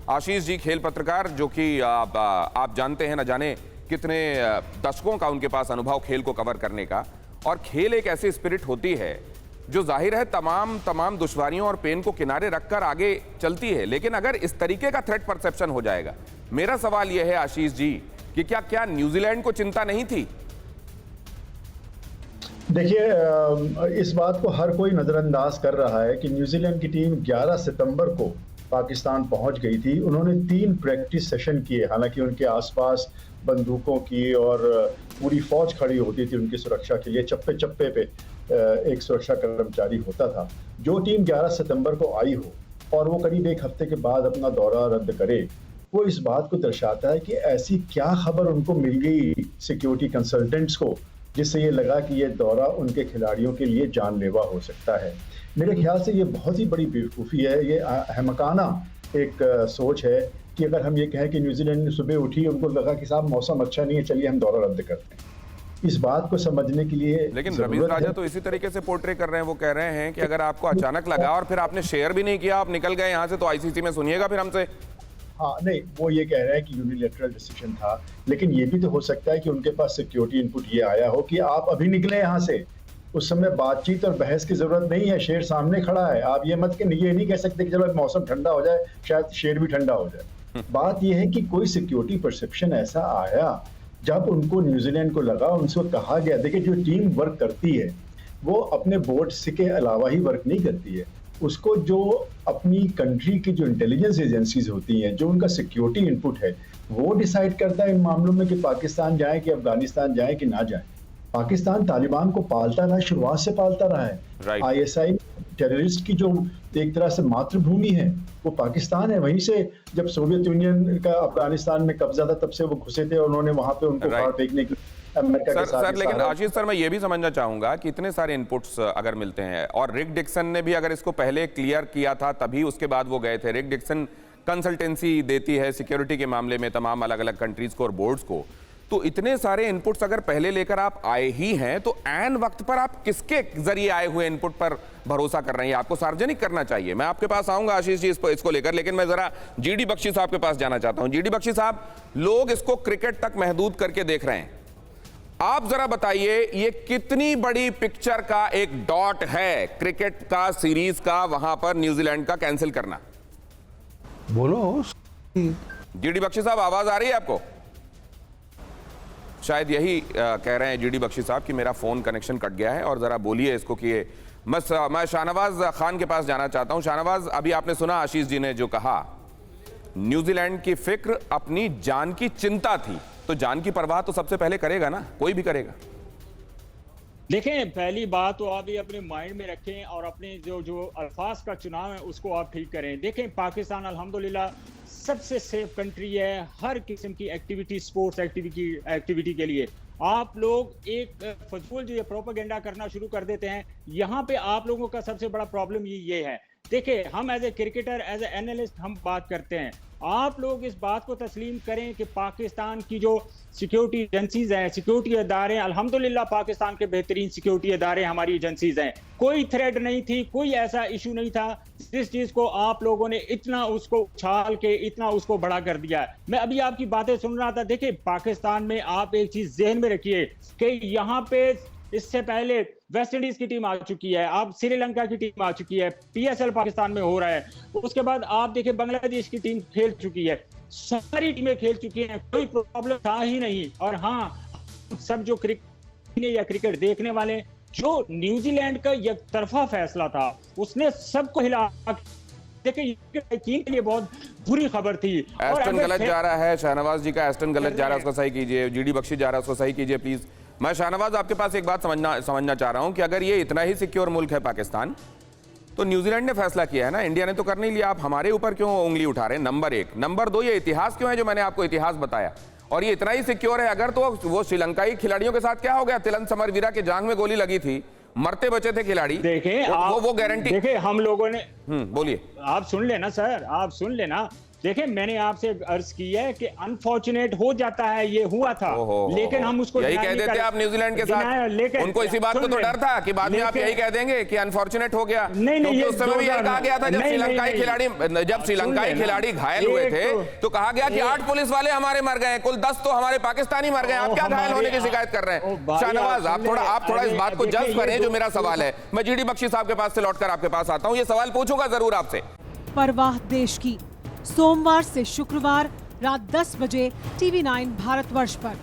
आशीष जी खेल पत्रकार, जो कि आप जानते हैं, न जाने कितने दशकों का उनके पास अनुभव खेल को कवर करने का। और खेल एक ऐसी स्पिरिट होती है जो जाहिर है तमाम दुश्वारियों और पेन को किनारे रखकर आगे चलती है। लेकिन अगर इस तरीके का थ्रेट परसेप्शन हो जाएगा, मेरा सवाल यह है आशीष जी कि क्या न्यूजीलैंड को चिंता नहीं थी? देखिए, इस बात को हर कोई नज़रअंदाज कर रहा है कि न्यूजीलैंड की टीम 11 सितंबर को पाकिस्तान पहुंच गई थी। उन्होंने 3 प्रैक्टिस सेशन किए, हालांकि उनके आसपास बंदूकों की और पूरी फौज खड़ी होती थी उनकी सुरक्षा के लिए। चप्पे चप्पे पे एक सुरक्षा कर्मचारी होता था। जो टीम 11 सितंबर को आई हो और वो करीब 1 हफ्ते के बाद अपना दौरा रद्द करे, वो इस बात को दर्शाता है कि ऐसी क्या खबर उनको मिल गई सिक्योरिटी कंसल्टेंट्स को, जिससे ये लगा कि ये दौरा उनके खिलाड़ियों के लिए जानलेवा हो सकता है। मेरे ख्याल से ये बहुत ही बड़ी बेवकूफ़ी है, ये अहमकाना एक सोच है कि अगर हम ये कहें कि न्यूजीलैंड सुबह उठी, उनको लगा कि साहब मौसम अच्छा नहीं है, चलिए हम दौरा रद्द करते हैं। इस बात को समझने के लिए लेकिन रवीश राजा तो इसी तरीके से पोर्ट्रे कर रहे हैं। वो कह रहे हैं कि अगर आपको अचानक लगा और फिर आपने शेयर भी नहीं किया, आप निकल गए यहाँ से, तो आईसीसी में सुनिएगा फिर हमसे। हाँ, नहीं, वो ये कह रहे हैं कि यूनिलैटरल डिसीजन था, लेकिन ये भी तो हो सकता है कि उनके पास सिक्योरिटी इनपुट ये आया हो कि आप अभी निकले यहाँ से, उस समय बातचीत और बहस की जरूरत नहीं है, शेर सामने खड़ा है। आप ये नहीं कह सकते कि जब मौसम ठंडा हो जाए शायद शेर भी ठंडा हो जाए। बात यह है कि कोई सिक्योरिटी परसेप्शन ऐसा आया जब उनको न्यूजीलैंड को लगा, उनसे कहा गया। देखिए, जो टीम वर्क करती है वो अपने बोर्ड से के अलावा ही वर्क नहीं करती है। उसको जो अपनी कंट्री की जो इंटेलिजेंस एजेंसीज होती हैं, जो उनका सिक्योरिटी इनपुट है, वो डिसाइड करता है इन मामलों में कि पाकिस्तान जाए कि अफगानिस्तान जाए कि ना जाए। पाकिस्तान तालिबान को पालता रहा, शुरुआत से पालता रहा है। आईएसआई टेररिस्ट की जो एक तरह से मातृभूमि है वो पाकिस्तान है। वहीं से जब सोवियत यूनियन का अफगानिस्तान में कब्जा था, तब से वो घुसे थे और उन्होंने वहां पे उनको फाड़ फेंकने की अमेरिका के साथ। सर, लेकिन आशीष सर, मैं ये भी समझना चाहूंगा कि इतने सारे इनपुट्स अगर मिलते हैं, और रिक डिक्सन ने भी अगर इसको पहले क्लियर किया था तभी उसके बाद वो गए थे। रिक डिक्सन कंसल्टेंसी देती है सिक्योरिटी के मामले में तमाम अलग अलग कंट्रीज को और बोर्ड्स को। तो इतने सारे इनपुट्स अगर पहले लेकर आप आए ही हैं, तो ऐन वक्त पर आप किसके जरिए आए हुए इनपुट पर भरोसा कर रहे हैं? आपको सार्वजनिक करना चाहिए। मैं आपके पास आऊंगा आशीष जी इसको लेकर, लेकिन मैं जरा जीडी बख्शी साहब के पास जाना चाहता हूं। जीडी बख्शी साहब, लोग इसको क्रिकेट तक महदूद करके देख रहे हैं, आप जरा बताइए ये कितनी बड़ी पिक्चर का एक डॉट है क्रिकेट का सीरीज का वहां पर न्यूजीलैंड का कैंसिल करना? बोलो जीडी बख्शी साहब, आवाज आ रही है आपको? शायद यही कह रहे हैं जीडी बख्शी साहब कि मेरा फोन कनेक्शन कट गया है और जरा बोलिए इसको कि मैं शाहनवाज खान के पास जाना चाहता हूं। शाहनवाज, अभी आपने सुना आशीष जी ने जो कहा, न्यूजीलैंड की फिक्र अपनी जान की चिंता थी, तो जान की परवाह तो सबसे पहले करेगा ना, कोई भी करेगा। देखें, पहली बात तो आप ये अपने माइंड में रखें और अपने जो अल्फाज का चुनाव है उसको आप ठीक करें। देखें, पाकिस्तान अल्हम्दुलिल्लाह सबसे सेफ कंट्री है हर किस्म की एक्टिविटी, स्पोर्ट्स एक्टिविटी के लिए। आप लोग एक फजूल जो ये प्रोपेगेंडा करना शुरू कर देते हैं, यहाँ पे आप लोगों का सबसे बड़ा प्रॉब्लम ये है। देखिए, हम as a cricketer, as a analyst हम बात करते हैं, आप लोग इस बात को तस्लीम करें कि पाकिस्तान की जो सिक्योरिटी एजेंसीज हैं, सिक्योरिटी इदारे, अल्हम्दुलिल्लाह पाकिस्तान के बेहतरीन सिक्योरिटी इदारे हमारी एजेंसीज हैं। कोई थ्रेड नहीं थी, कोई ऐसा इशू नहीं था जिस चीज को आप लोगों ने इतना उसको उछाल के इतना उसको बड़ा कर दिया है। मैं अभी आपकी बातें सुन रहा था। देखिए, पाकिस्तान में आप एक चीज जहन में रखिए कि यहाँ पे इससे पहले वेस्ट इंडीज की टीम आ चुकी है, आप श्रीलंका की टीम आ चुकी है, पीएसएल पाकिस्तान में हो रहा है, उसके बाद आप देखिए बांग्लादेश की टीम खेल चुकी है, सारी टीमें खेल चुकी हैं, कोई प्रॉब्लम था ही नहीं। और हाँ, सब जो क्रिकेट या क्रिकेट देखने वाले, जो न्यूजीलैंड का एक तरफा फैसला था उसने सबको हिला। देखिए, टीम के लिए बहुत बुरी खबर थी। एस्टन गलत जा रहा है, शाहनवाज जी का एस्टन गलत जा रहा है, उसको सही कीजिए। जीडी बख्शी जा रहा है, उसको सही कीजिए प्लीज। मैं शाहनवाज आपके पास एक बात समझना चाह रहा हूं कि अगर ये इतना ही सिक्योर मुल्क है पाकिस्तान, तो न्यूजीलैंड ने फैसला किया है ना, इंडिया ने तो कर नहीं लिया, आप हमारे ऊपर क्यों उंगली उठा रहे हैं? नंबर 1। नंबर 2, ये इतिहास क्यों है जो मैंने आपको इतिहास बताया? और ये इतना ही सिक्योर है अगर, तो वो श्रीलंकाई खिलाड़ियों के साथ क्या हो गया? तिलन समरवीरा के जांघ में गोली लगी थी, मरते बचे थे खिलाड़ी। देखें, वो गारंटी। देखें, हम लोगों ने बोलिए। आप सुन लेना सर, आप सुन लेना। देखें, मैंने आपसे अर्ज की है कि अनफॉर्चुनेट हो जाता है, ये हुआ था, लेकिन हम उसको यही कह देते आप न्यूजीलैंड के साथ। उनको इसी बात को तो डर था कि बाद में आप यही कह देंगे कि अनफॉर्चुनेट हो गया। नहीं, उस समय भी यही कहा गया था जब श्रीलंकाई खिलाड़ी घायल हुए थे तो कहा गया कि 8 पुलिस वाले हमारे मर गए, कुल 10 तो हमारे पाकिस्तानी मर गए। आप क्या घायल होने की शिकायत कर रहे हैं? शाहनवाज, आप थोड़ा इस बात को जज करें जो मेरा सवाल है। मैं जीडी बख्शी साहब के पास से लौटकर आपके पास आता हूं, ये सवाल पूछूंगा जरूर आपसे। परवाह देश की, सोमवार से शुक्रवार रात 10 बजे TV9 भारतवर्ष पर।